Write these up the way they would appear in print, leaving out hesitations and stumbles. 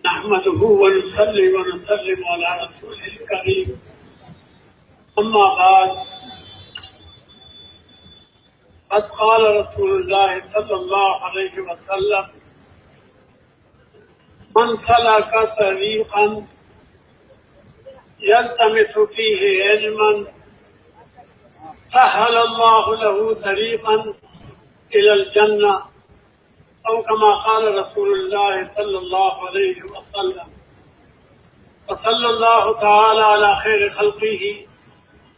نحمده ونصلي ونسلم على رسوله الكريم أما بعد قد قال رسول الله صلى الله عليه وسلم من سلك طريقا يلتمس فيه علما سهل الله له طريقا إلى الجنة أو كما قال رسول الله صلى الله عليه وسلم وصلى الله تعالى على خير خلقه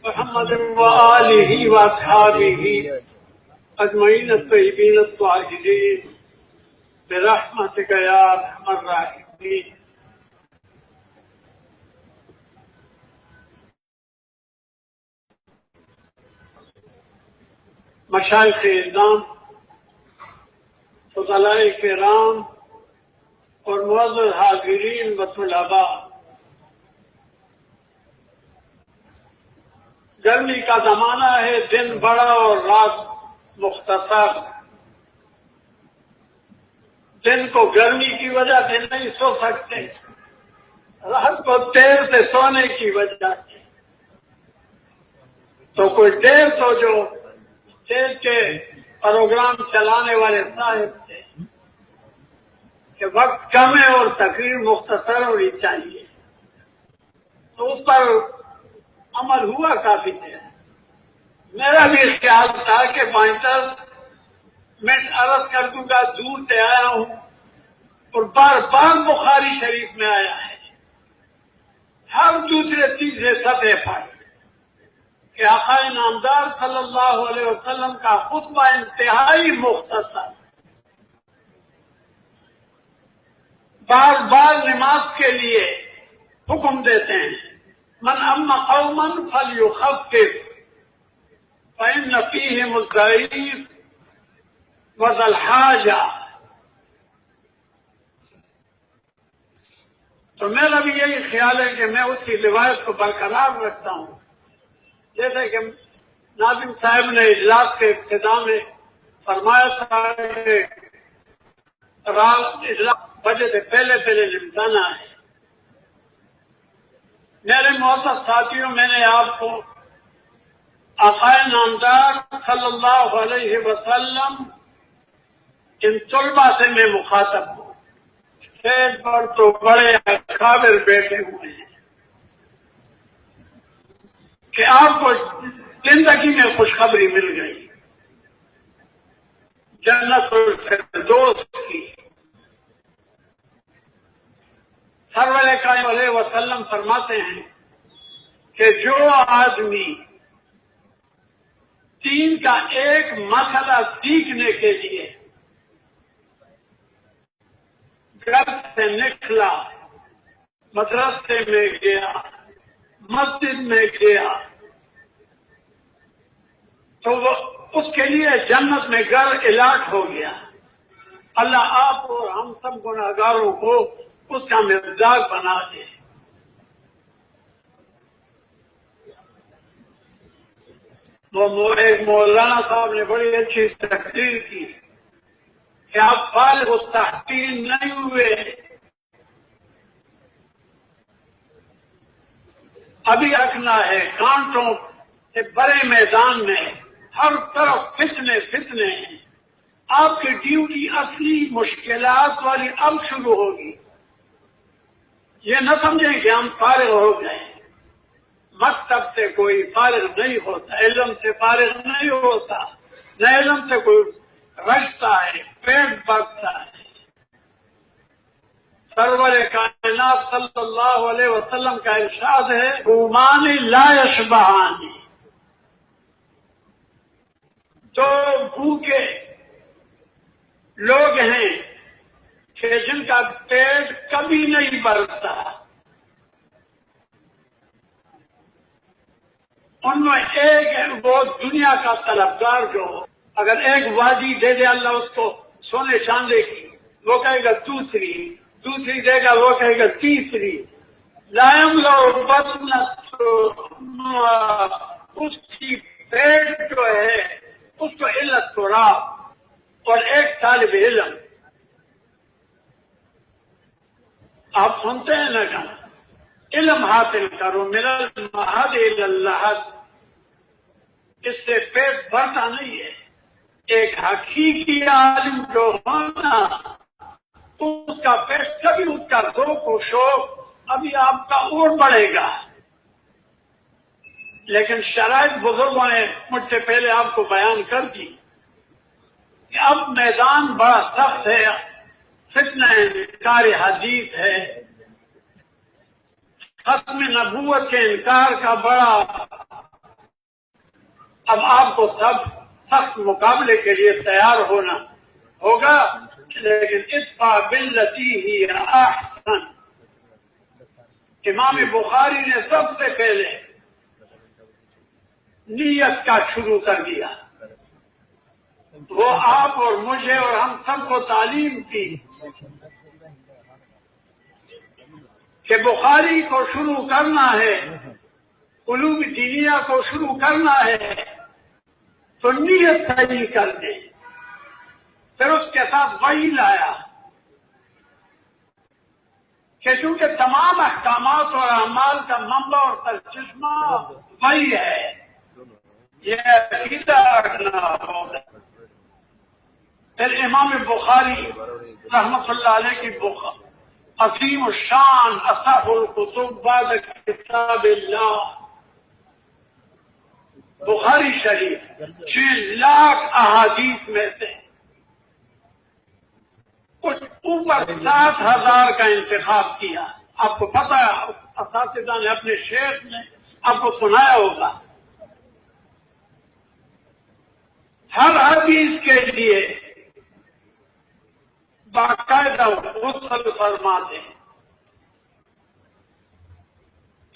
محمد وآله وأصحابه أجمعين الطيبين الطاهرين برحمتك يا أرحم الراحمين. مشائخ اعظام، فضلاء کرام اور معزز حاضرین و طلباء، گرمی کا زمانہ ہے، دن بڑا اور رات مختصر. دن کو گرمی کی وجہ سے نہیں سو سکتے، رات کو دیر سے سونے کی وجہ سے. تو کوئی دیر تو جو اسٹیج کے پروگرام چلانے والے صاحب تھے کہ وقت کم ہے اور تقریر مختصر ہونی چاہیے، تو اس پر عمل ہوا کافی دیر. میرا بھی خیال تھا کہ 5-10 منٹ عرض کر دوں گا. دور سے آیا ہوں اور بار بار بخاری شریف میں آیا ہے، ہر دوسرے تیسرے صفحے پر، کہ آقا نامدار صلی اللہ علیہ وسلم کا خطبہ انتہائی مختصر، بار بار نماز کے لیے حکم دیتے ہیں. من اما قوما فلیخفف فإن فیہم الضعیف وذا الحاجہ. تو میرا بھی یہی خیال ہے کہ میں اسی روایت کو برقرار رکھتا ہوں، جیسے کہ ناظم صاحب نے اجلاس کے ابتدا میں فرمایا تھا کہ اجلاس بجے سے پہلے نمٹانا ہے. میرے معزز ساتھیوں، میں نے آپ کو آقا نامدار صلی اللہ علیہ وسلم ان طلباء سے میں مخاطب ہوں. اسٹیج پر تو بڑے اکابر بیٹھے ہوئے ہیں کہ آپ کو زندگی میں خوشخبری مل گئی جنت الفردوس کی. سرور کائنات علیہ وسلم فرماتے ہیں کہ جو آدمی دین کا ایک مسئلہ سیکھنے کے لیے گھر سے نکلا، مدرسے میں گیا، مسجد میں گیا، تو وہ اس کے لیے جنت میں گھر الاٹ ہو گیا. اللہ آپ اور ہم سب گناہگاروں کو اس کا مزدار بنا دے. ایک مولانا صاحب نے بڑی اچھی تقریر کی کہ آپ فارغ التحصیل نہیں ہوئے، ابھی رکھنا ہے. کانٹوں سے بڑے میدان میں ہر طرف فتنے ہیں. آپ کی ڈیوٹی اصلی مشکلات والی اب شروع ہوگی. یہ نہ سمجھیں کہ ہم فارغ ہو گئے. مکتب سے کوئی فارغ نہیں ہوتا، علم سے فارغ نہیں ہوتا، نہ علم سے کوئی رشتا ہے، پیٹ بھرتا ہے. سرور کائنات صلی اللہ علیہ وسلم کا ارشاد ہے قومان لا یشبعان، دو بھوکے لوگ ہیں کہ جن کا پیٹ کبھی نہیں بھرتا. ان میں ایک ہے وہ دنیا کا طلبگار، جو اگر ایک وادی دے دے اللہ اس کو سونے چاندے کی، وہ کہے گا دوسری دے گا، وہ کہے گا تیسری. لا يملأ بطن اس کی پیٹ جو ہے اس کو علت تراب. اور ایک طالب علم آپ سنتے ہیں نا کہ علم حاصل کرو من المہد الی اللحد، اس سے پیٹ بھرتا نہیں ہے۔ ایک حقیقی عالم جو ہونا اس کا پیٹ کبھی اس کا ذوق و شوق ابھی آپ کا اور بڑھے گا، لیکن شرائط بزرگوں نے مجھ سے پہلے آپ کو بیان کر دی کہ اب میدان بڑا سخت ہے، فتنہ انکار حدیث ہے، ختم نبوت کے انکار کا بڑا، اب آپ کو سب سخت مقابلے کے لیے تیار ہونا ہوگا، لیکن ادفع باللتی ہی احسن۔ امام بخاری نے سب سے پہلے نیت کا شروع کر دیا، وہ آپ اور مجھے اور ہم سب کو تعلیم کی کہ بخاری کو شروع کرنا ہے، علوم دینیہ کو شروع کرنا ہے تو نیت صحیح کر دے۔ پھر اس کے ساتھ وحی لایا کہ چونکہ تمام احکامات اور اعمال کا منبع اور سرچشمہ وحی ہے، یہ عقیدہ رکھنا ہوگا۔ پھر امام بخاری رحمۃ اللہ علیہ کی عظیم الشان اصح الکتب بعد کتاب اللہ بخاری شریف 6 لاکھ احادیث میں سے کچھ اوپر 7,000 کا انتخاب کیا۔ آپ کو پتہ ہے اساتذہ نے اپنے شیخ نے آپ کو سنایا ہوگا، ہر حدیث کے لیے باقاعدہ غسل فرماتے ہیں،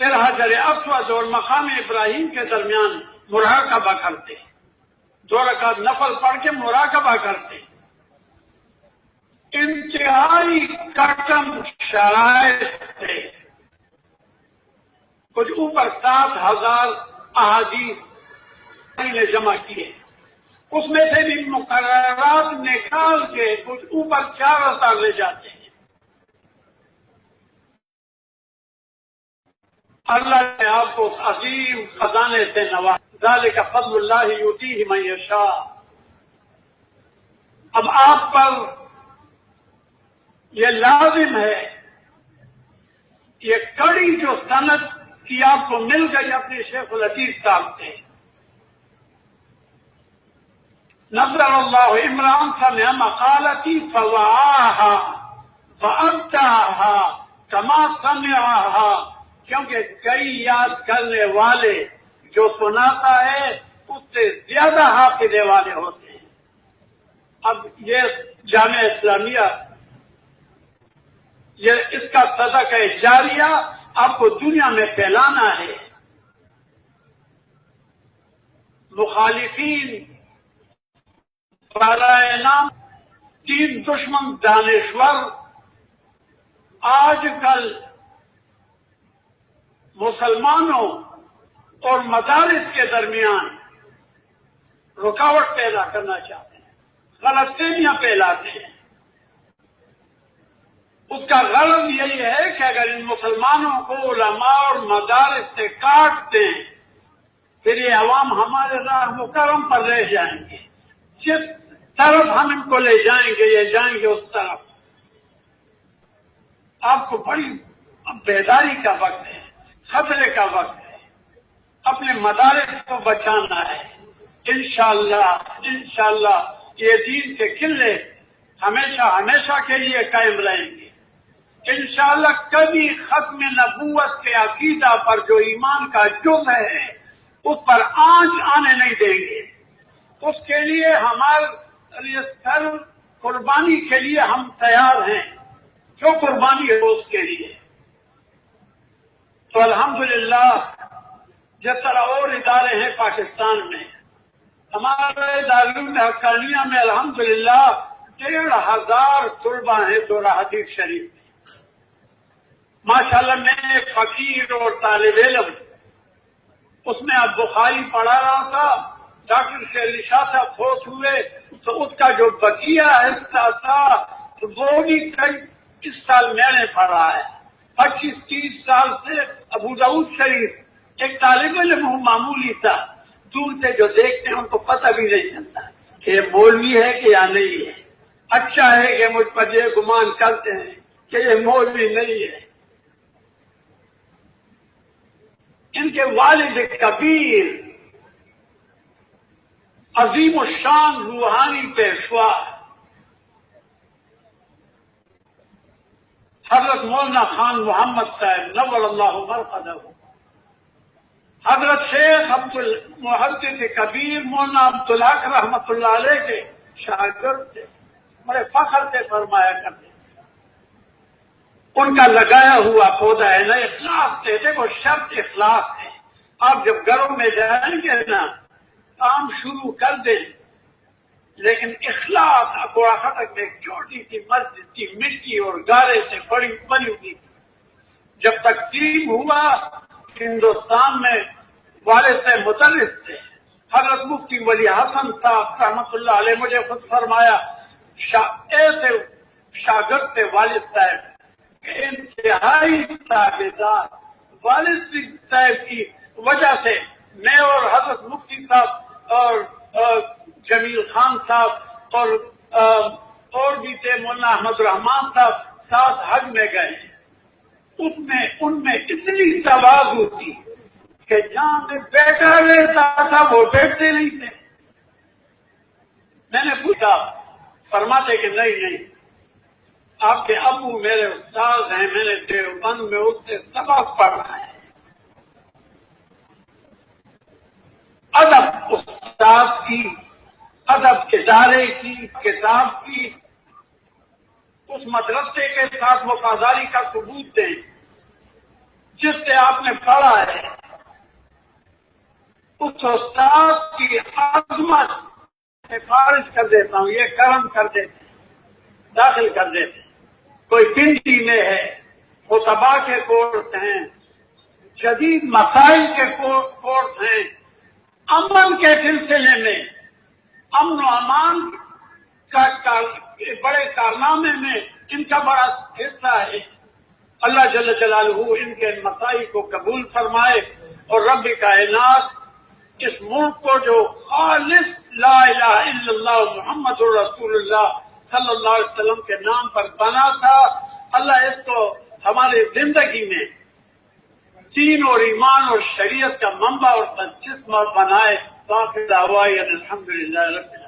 پھر حجر اسود اور مقام ابراہیم کے درمیان مراقبہ کرتے، 2 رکعت نفل پڑھ کے مراقبہ کرتے، انتہائی کٹم شرائط سے کچھ اوپر 7,000 احادیث نے جمع کیے، اس میں سے بھی مقررات نکال کے کچھ اوپر 4,000 لے جاتے ہیں۔ اللہ نے آپ کو اس عظیم خزانے سے نوازا، ذالک فضل اللہ یؤتیہ من یشاء۔ اب آپ پر یہ لازم ہے، یہ کڑی جو سند کی آپ کو مل گئی اپنے شیخ الحدیث صاحب سے، نظر اللہ عمران سمع مقالتی فوعاها فأبداها كما سمعها، کیونکہ کئی یاد کرنے والے جو سناتا ہے اس سے زیادہ حافظے والے ہوتے ہیں۔ اب یہ جامعہ اسلامیہ، یہ اس کا صدقہ جاریہ آپ کو دنیا میں پھیلانا ہے۔ مخالفین برائے نام 3 دشمن دانشور آج کل مسلمانوں اور مدارس کے درمیان رکاوٹ پیدا کرنا چاہتے ہیں، غلط فہمیاں پھیلاتے ہیں۔ اس کا غرض یہی ہے کہ اگر ان مسلمانوں کو علماء اور مدارس سے کاٹ دیں پھر یہ عوام ہمارے راہ مکرم پر رہ جائیں گے، جس طرف ہم ان کو لے جائیں گے یہ جائیں گے اس طرف۔ آپ کو بڑی بیداری کا وقت ہے، خطرے کا وقت ہے، اپنے مدارس کو بچانا ہے۔ انشاءاللہ یہ دین کے قلعے ہمیشہ کے لیے قائم رہیں گے۔ انشاءاللہ کبھی ختم نبوت کے عقیدہ پر جو ایمان کا جز ہے اس پر آنچ آنے نہیں دیں گے۔ اس کے لیے ہمارے سر قربانی کے لیے ہم تیار ہیں، جو قربانی ہو اس کے لیے۔ تو الحمدللہ جس طرح اور ادارے ہیں پاکستان میں، ہمارے دارالعلوم حقانیہ میں الحمدللہ 1,500 طلبہ ہیں دورہ حدیث شریف میں۔ ماشاءاللہ میں ایک فقیر اور طالب علم اس میں اب بخاری پڑھا رہا تھا، ڈاکٹر شیر علی شاہ صاحب فوت ہوئے تو اس کا جو بقیہ حصہ تھا وہ بھی اس سال میں نے پڑھا ہے۔ 25-30 سال سے ابو داؤد شریف ایک طالب علم معمولی تھا، دور سے جو دیکھتے ہیں ان کو پتہ بھی نہیں چلتا کہ یہ مولوی ہے کہ یا نہیں ہے۔ اچھا ہے کہ مجھ پر یہ گمان کرتے ہیں کہ یہ مولوی نہیں ہے۔ ان کے والد کبیر عظیم الشان روحانی پیشوا حضرت مولانا خان محمد صاحب نور اللہ مرقدہ، حضرت شیخ محدث کبیر مولانا عبدالحق رحمۃ اللہ علیہ کے شاگرد تھے، بڑے فخر سے فرمایا کرتے، ان کا لگایا ہوا پودا ہے نا اخلاق سے۔ دیکھو شرط اخلاق ہے، آپ جب گھروں میں جائیں گے نا کام شروع کر دیں، لیکن اخلاق اکوڑا خطک میں ایک چھوٹی سی مسجد تھی، مٹی اور گارے سے بنی ہوئی، جب تقسیم ہوا ہندوستان میں والد سے مدرس تھے حضرت مفتی ولی حسن صاحب رحمۃ اللہ علیہ، مجھے خود فرمایا ایسے شاگرد تھے والد صاحب کہ انتہائی تابعدار، والد صاحب کی وجہ سے میں اور حضرت مفتی صاحب اور جمیل خان صاحب اور بھی تھے مولانا احمد الرحمان صاحب ساتھ حج میں گئے، ان میں اتنی تواضع تھی کہ جہاں میں بیٹھا رہتا تھا وہ بیٹھتے نہیں تھے۔ میں نے پوچھا، فرماتے کہ نہیں آپ کے ابو میرے استاد ہیں، میں نے دیوبند میں اس سے سبق پڑھا ہے۔ ادب استاد کی، ادب ادارے کی، کتاب کی، اس مدرسے کے ساتھ وفاداری کا ثبوت دیں جس سے آپ نے پڑھا ہے، اس استاد کی عظمت سفارش کر دیتا ہوں، یہ کرم کر دیتے داخل کر دیتے۔ کوئی پنڈی میں ہے، خطبہ کے کورس ہیں، جدید مسائل کے کورس ہیں، امن کے سلسلے میں، امن و امان کا بڑے کارنامے میں ان کا بڑا حصہ ہے۔ اللہ جل جلالہ ان کے مسائل کو قبول فرمائے، اور رب کائنات اس ملک کو جو خالص لا الہ الا اللہ محمد رسول اللہ صلی اللہ علیہ وسلم کے نام پر بنا تھا، اللہ اس کو ہماری زندگی میں دین اور ایمان اور شریعت کا منبع اور تجسمہ بنائے۔ باقی دعوائیں الحمدللہ رب